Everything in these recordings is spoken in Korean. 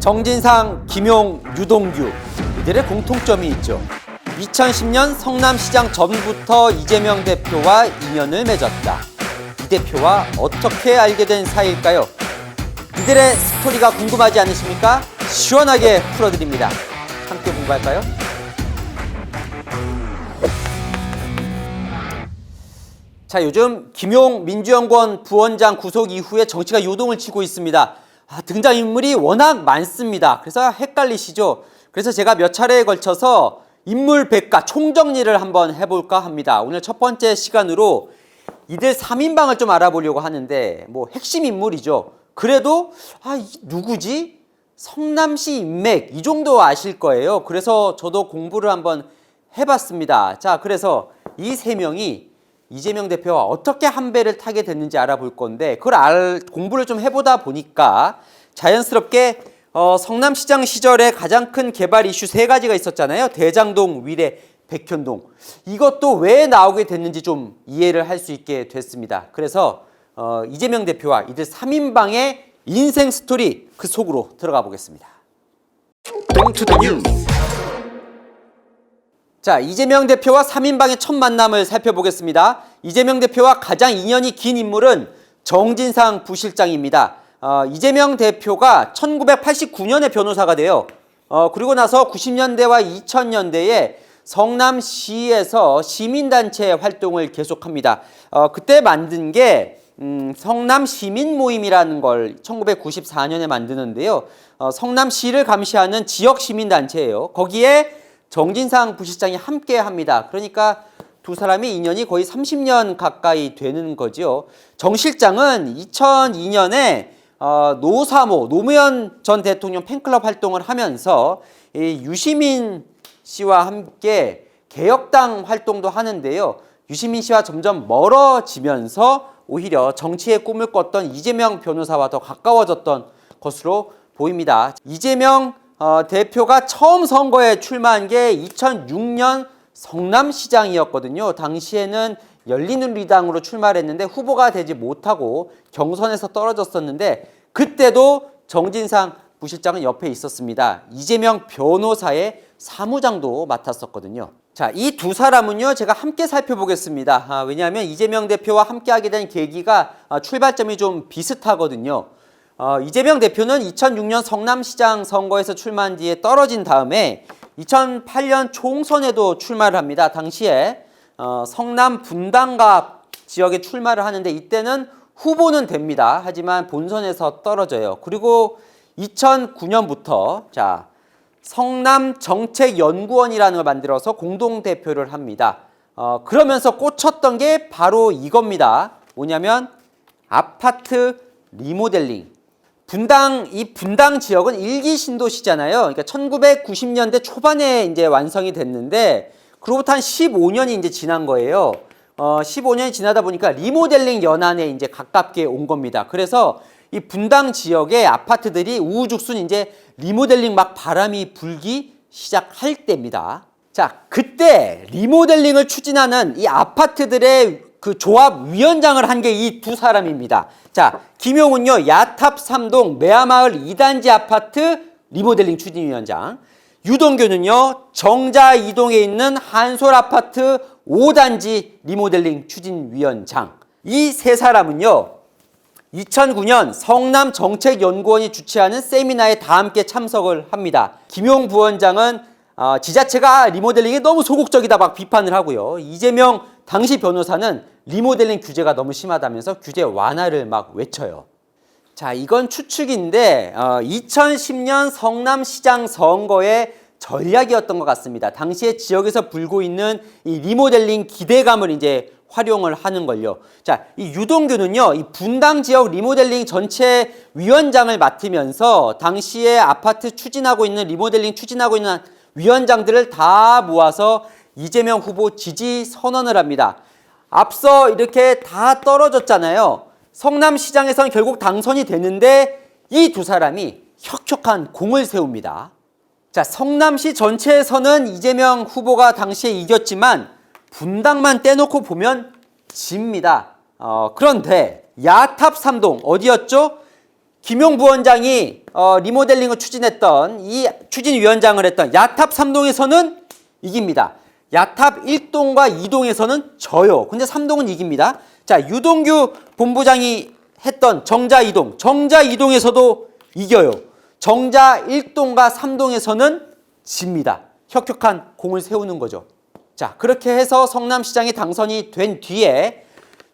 정진상, 김용, 유동규 이들의 공통점이 있죠. 2010년 성남시장 전부터 이재명 대표와 인연을 맺었다. 이 대표와 어떻게 알게 된 사이일까요? 이들의 스토리가 궁금하지 않으십니까? 시원하게 풀어드립니다. 함께 공부할까요? 자, 요즘 김용 민주연구원 부원장 구속 이후에 정치가 요동을 치고 있습니다. 등장인물이 워낙 많습니다. 그래서 헷갈리시죠? 그래서 제가 몇 차례에 걸쳐서 인물 백과 총정리를 한번 해볼까 합니다. 오늘 첫 번째 시간으로 이들 3인방을 좀 알아보려고 하는데 뭐 핵심 인물이죠. 그래도 누구지? 성남시 인맥 이 정도 아실 거예요. 그래서 저도 공부를 한번 해봤습니다. 자, 그래서 이 세 명이 이재명 대표와 어떻게 한 배를 타게 됐는지 알아볼 건데 그걸 공부를 좀 해보다 보니까 자연스럽게 성남시장 시절에 가장 큰 개발 이슈 세 가지가 있었잖아요. 대장동, 위례, 백현동. 이것도 왜 나오게 됐는지 좀 이해를 할 수 있게 됐습니다. 그래서 이재명 대표와 이들 3인방의 인생 스토리 그 속으로 들어가 보겠습니다. 자, 이재명 대표와 3인방의 첫 만남을 살펴보겠습니다. 이재명 대표와 가장 인연이 긴 인물은 정진상 부실장입니다. 이재명 대표가 1989년에 변호사가 돼요. 그리고 나서 90년대와 2000년대에 성남시에서 시민단체 활동을 계속합니다. 그때 만든 게 성남시민모임이라는 걸 1994년에 만드는데요. 성남시를 감시하는 지역시민단체예요. 거기에 정진상 부실장이 함께 합니다. 그러니까 두 사람이 인연이 거의 30년 가까이 되는 거죠. 정 실장은 2002년에 노사모, 노무현 전 대통령 팬클럽 활동을 하면서 유시민 씨와 함께 개혁당 활동도 하는데요. 유시민 씨와 점점 멀어지면서 오히려 정치의 꿈을 꿨던 이재명 변호사와 더 가까워졌던 것으로 보입니다. 이재명 대표가 처음 선거에 출마한 게 2006년 성남시장이었거든요. 당시에는 열린우리당으로 출마를 했는데 후보가 되지 못하고 경선에서 떨어졌었는데 그때도 정진상 부실장은 옆에 있었습니다. 이재명 변호사의 사무장도 맡았었거든요. 자, 이 두 사람은요, 제가 함께 살펴보겠습니다. 왜냐하면 이재명 대표와 함께 하게 된 계기가 출발점이 좀 비슷하거든요. 이재명 대표는 2006년 성남시장 선거에서 출마한 뒤에 떨어진 다음에 2008년 총선에도 출마를 합니다. 당시에 성남 분당갑 지역에 출마를 하는데 이때는 후보는 됩니다. 하지만 본선에서 떨어져요. 그리고 2009년부터 성남정책연구원이라는 걸 만들어서 공동대표를 합니다. 그러면서 꽂혔던 게 바로 이겁니다. 뭐냐면 아파트 리모델링. 이 분당 지역은 일기 신도시잖아요. 그러니까 1990년대 초반에 이제 완성이 됐는데, 그로부터 한 15년이 이제 지난 거예요. 15년이 지나다 보니까 리모델링 연한에 이제 가깝게 온 겁니다. 그래서 이 분당 지역의 아파트들이 우후죽순 이제 리모델링 막 바람이 불기 시작할 때입니다. 자, 그때 리모델링을 추진하는 이 아파트들의 그 조합 위원장을 한 게 이 두 사람입니다. 자, 김용은요, 야탑 3동 매화마을 2단지 아파트 리모델링 추진위원장. 유동규는요, 정자 2동에 있는 한솔 아파트 5단지 리모델링 추진위원장. 이 세 사람은요, 2009년 성남정책연구원이 주최하는 세미나에 다 함께 참석을 합니다. 김용 부원장은 지자체가 리모델링에 너무 소극적이다 막 비판을 하고요. 이재명 당시 변호사는 리모델링 규제가 너무 심하다면서 규제 완화를 막 외쳐요. 자, 이건 추측인데 2010년 성남시장 선거의 전략이었던 것 같습니다. 당시에 지역에서 불고 있는 이 리모델링 기대감을 이제 활용을 하는 걸요. 자, 이 유동규는요, 이 분당 지역 리모델링 전체 위원장을 맡으면서 당시에 아파트 추진하고 있는 리모델링 추진하고 있는 위원장들을 다 모아서 이재명 후보 지지 선언을 합니다. 앞서 이렇게 다 떨어졌잖아요. 성남시장에서는 결국 당선이 되는데 이 두 사람이 혁혁한 공을 세웁니다. 자, 성남시 전체에서는 이재명 후보가 당시에 이겼지만 분당만 떼놓고 보면 집니다. 그런데 야탑 3동 어디였죠? 김용 부원장이 리모델링을 추진했던 이 추진위원장을 했던 야탑 3동에서는 이깁니다. 야탑 1동과 2동에서는 져요. 근데 3동은 이깁니다. 자, 유동규 본부장이 했던 정자 2동, 정자 2동에서도 이겨요. 정자 1동과 3동에서는 집니다. 혁혁한 공을 세우는 거죠. 자, 그렇게 해서 성남시장이 당선이 된 뒤에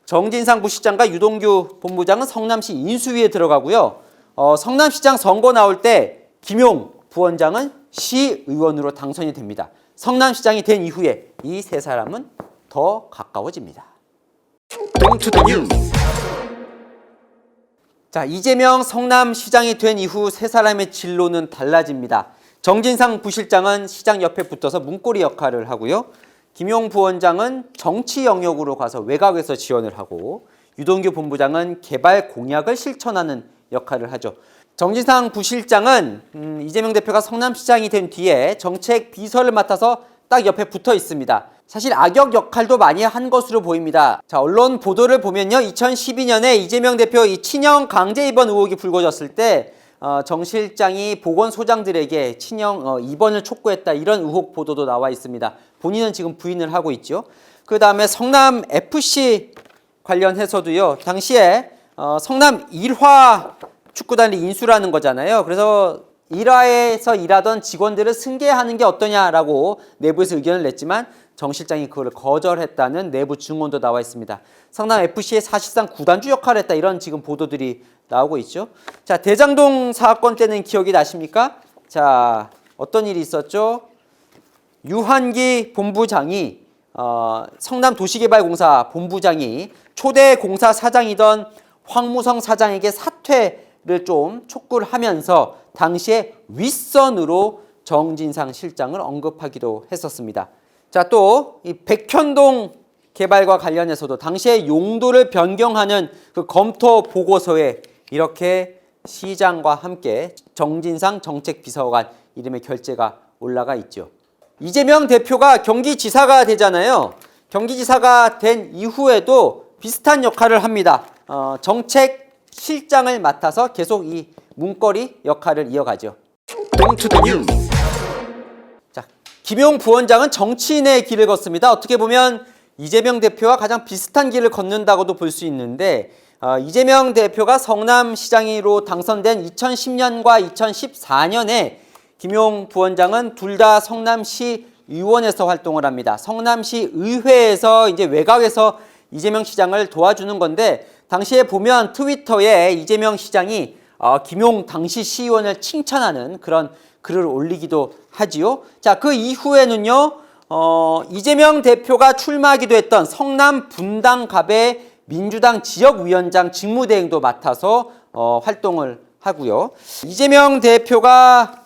정진상 부시장과 유동규 본부장은 성남시 인수위에 들어가고요. 성남시장 선거 나올 때 김용 부원장은 시의원으로 당선이 됩니다. 성남시장이 된 이후에 이 세 사람은 더 가까워집니다. 자, 이재명 성남시장이 된 이후 세 사람의 진로는 달라집니다. 정진상 부실장은 시장 옆에 붙어서 문고리 역할을 하고요. 김용 부원장은 정치 영역으로 가서 외곽에서 지원을 하고 유동규 본부장은 개발 공약을 실천하는 역할을 하죠. 정진상 부실장은 이재명 대표가 성남시장이 된 뒤에 정책 비서를 맡아서 딱 옆에 붙어 있습니다. 사실 악역 역할도 많이 한 것으로 보입니다. 자, 언론 보도를 보면요. 2012년에 이재명 대표 이 친형 강제 입원 의혹이 불거졌을 때 정 실장이 보건소장들에게 친형 입원을 촉구했다, 이런 의혹 보도도 나와 있습니다. 본인은 지금 부인을 하고 있죠. 그 다음에 성남 FC 관련해서도요. 당시에 성남 1화 축구단이 인수라는 거잖아요. 그래서 1화에서 일하던 직원들을 승계하는 게 어떠냐라고 내부에서 의견을 냈지만 정 실장이 그걸 거절했다는 내부 증언도 나와 있습니다. 성남 FC의 사실상 구단주 역할을 했다, 이런 지금 보도들이 나오고 있죠. 자, 대장동 사건 때는 기억이 나십니까? 자, 어떤 일이 있었죠? 유한기 본부장이 성남도시개발공사 본부장이 초대 공사 사장이던 황무성 사장에게 사퇴를 좀 촉구를 하면서 당시에 윗선으로 정진상 실장을 언급하기도 했었습니다. 자, 또 이 백현동 개발과 관련해서도 당시에 용도를 변경하는 그 검토 보고서에 이렇게 시장과 함께 정진상 정책비서관 이름의 결재가 올라가 있죠. 이재명 대표가 경기지사가 되잖아요. 경기지사가 된 이후에도 비슷한 역할을 합니다. 정책실장을 맡아서 계속 이 문거리 역할을 이어가죠. 자, 김용 부원장은 정치인의 길을 걷습니다. 어떻게 보면 이재명 대표와 가장 비슷한 길을 걷는다고도 볼 수 있는데, 이재명 대표가 성남시장으로 당선된 2010년과 2014년에 김용 부원장은 둘 다 성남시 의원에서 활동을 합니다. 성남시 의회에서 이제 외곽에서 이재명 시장을 도와주는 건데, 당시에 보면 트위터에 이재명 시장이 김용 당시 시의원을 칭찬하는 그런 글을 올리기도 하지요. 자, 그 이후에는요, 이재명 대표가 출마하기도 했던 성남 분당갑의 민주당 지역위원장 직무대행도 맡아서 활동을 하고요. 이재명 대표가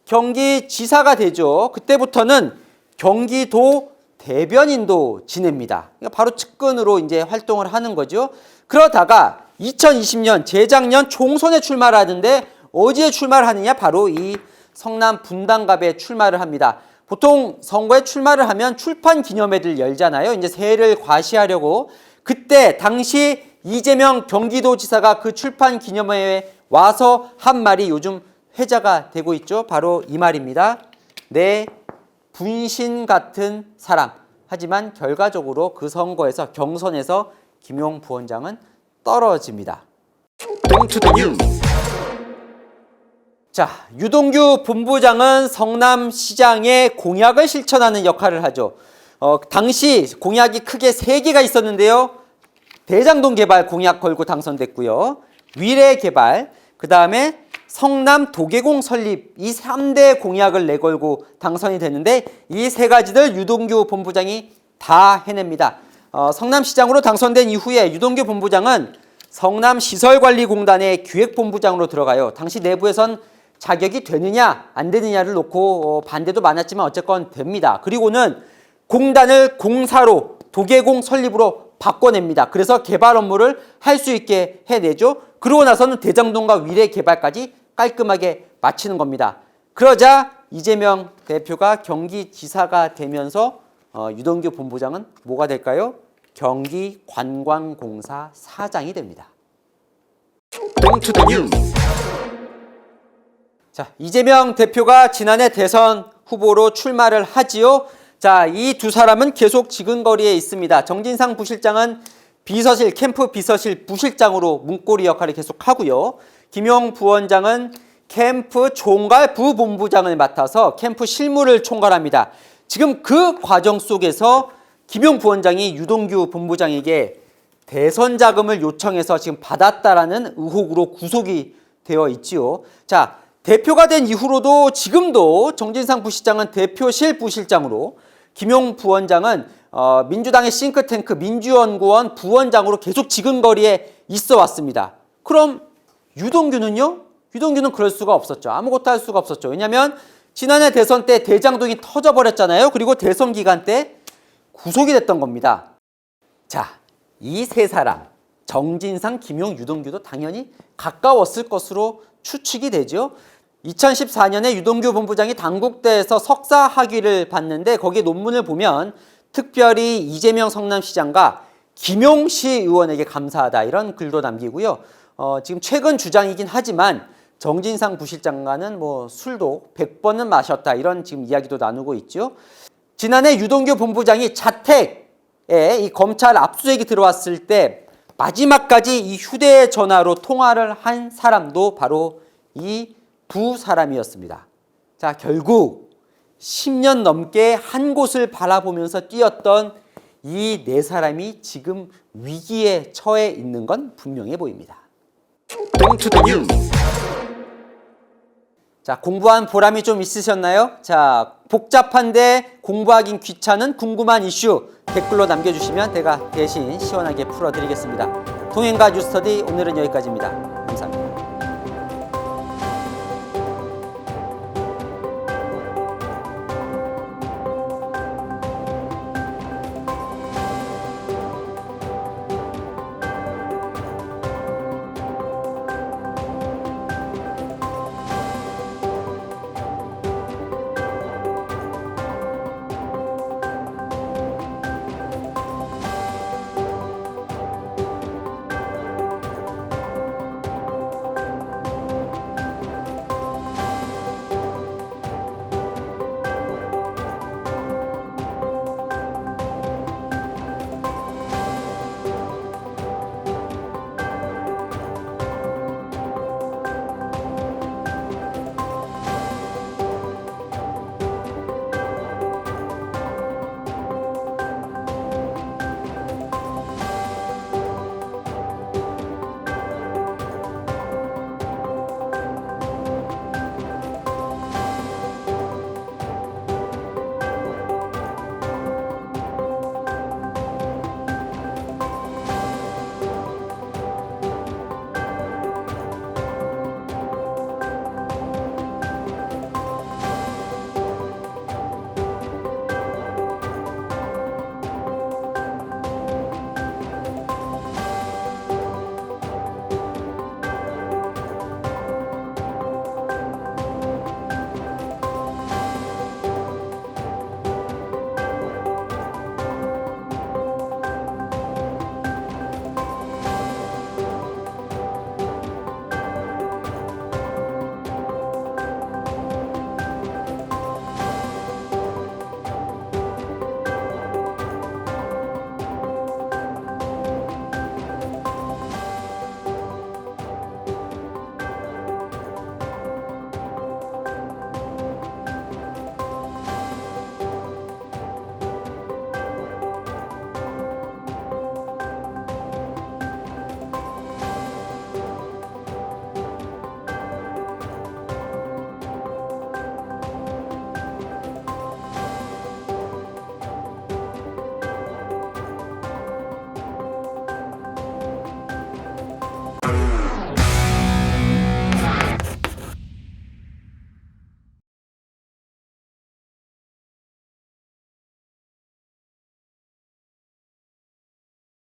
경기지사가 되죠. 그때부터는 경기도 대변인도 지냅니다. 그러니까 바로 측근으로 이제 활동을 하는 거죠. 그러다가 2020년 재작년 총선에 출마를 하는데 어디에 출마를 하느냐? 바로 이 성남 분당갑에 출마를 합니다. 보통 선거에 출마를 하면 출판 기념회를 열잖아요. 이제 새해를 과시하려고. 그때 당시 이재명 경기도지사가 그 출판 기념회에 와서 한 말이 요즘 회자가 되고 있죠. 바로 이 말입니다. 내 분신 같은 사람. 하지만 결과적으로 그 선거에서 경선에서 김용 부원장은 떨어집니다. 자, 유동규 본부장은 성남시장의 공약을 실천하는 역할을 하죠. 당시 공약이 크게 3개가 있었는데요. 대장동 개발 공약 걸고 당선됐고요. 위례 개발, 그 다음에 성남 도계공 설립, 이 3대 공약을 내걸고 당선이 됐는데 이 3가지들 유동규 본부장이 다 해냅니다. 성남시장으로 당선된 이후에 유동규 본부장은 성남시설관리공단의 기획본부장으로 들어가요. 당시 내부에선 자격이 되느냐 안 되느냐를 놓고 반대도 많았지만 어쨌건 됩니다. 그리고는 공단을 공사로 도계공 설립으로 바꿔냅니다. 그래서 개발 업무를 할 수 있게 해내죠. 그러고 나서는 대장동과 위례 개발까지 깔끔하게 마치는 겁니다. 그러자 이재명 대표가 경기지사가 되면서 유동규 본부장은 뭐가 될까요? 경기관광공사 사장이 됩니다. 자, 이재명 대표가 지난해 대선 후보로 출마를 하지요. 자, 이 두 사람은 계속 지근거리에 있습니다. 정진상 부실장은 비서실, 캠프 비서실 부실장으로 문고리 역할을 계속 하고요. 김용 부원장은 캠프 총괄 부본부장을 맡아서 캠프 실무를 총괄합니다. 지금 그 과정 속에서 김용 부원장이 유동규 본부장에게 대선 자금을 요청해서 지금 받았다라는 의혹으로 구속이 되어 있지요. 자, 대표가 된 이후로도 지금도 정진상 부시장은 대표실 부실장으로, 김용 부원장은 민주당의 싱크탱크 민주연구원 부원장으로 계속 지근거리에 있어 왔습니다. 그럼 유동규는요? 유동규는 그럴 수가 없었죠. 아무것도 할 수가 없었죠. 왜냐하면 지난해 대선 때 대장동이 터져버렸잖아요. 그리고 대선 기간 때 구속이 됐던 겁니다. 자, 이 세 사람, 정진상, 김용, 유동규도 당연히 가까웠을 것으로 추측이 되죠. 2014년에 유동규 본부장이 당국대에서 석사 학위를 받는데 거기에 논문을 보면 특별히 이재명 성남시장과 김용시 의원에게 감사하다 이런 글도 남기고요. 지금 최근 주장이긴 하지만 정진상 부실장과는 뭐 술도 100번은 마셨다 이런 지금 이야기도 나누고 있죠. 지난해 유동규 본부장이 자택에 이 검찰 압수수색이 들어왔을 때 마지막까지 이 휴대전화로 통화를 한 사람도 바로 이 두 사람이었습니다. 자, 결국 10년 넘게 한 곳을 바라보면서 뛰었던 이 네 사람이 지금 위기에 처해 있는 건 분명해 보입니다. 자, 공부한 보람이 좀 있으셨나요? 자, 복잡한데 공부하긴 귀찮은 궁금한 이슈 댓글로 남겨주시면 제가 대신 시원하게 풀어드리겠습니다. 동행가 뉴스터디 오늘은 여기까지입니다.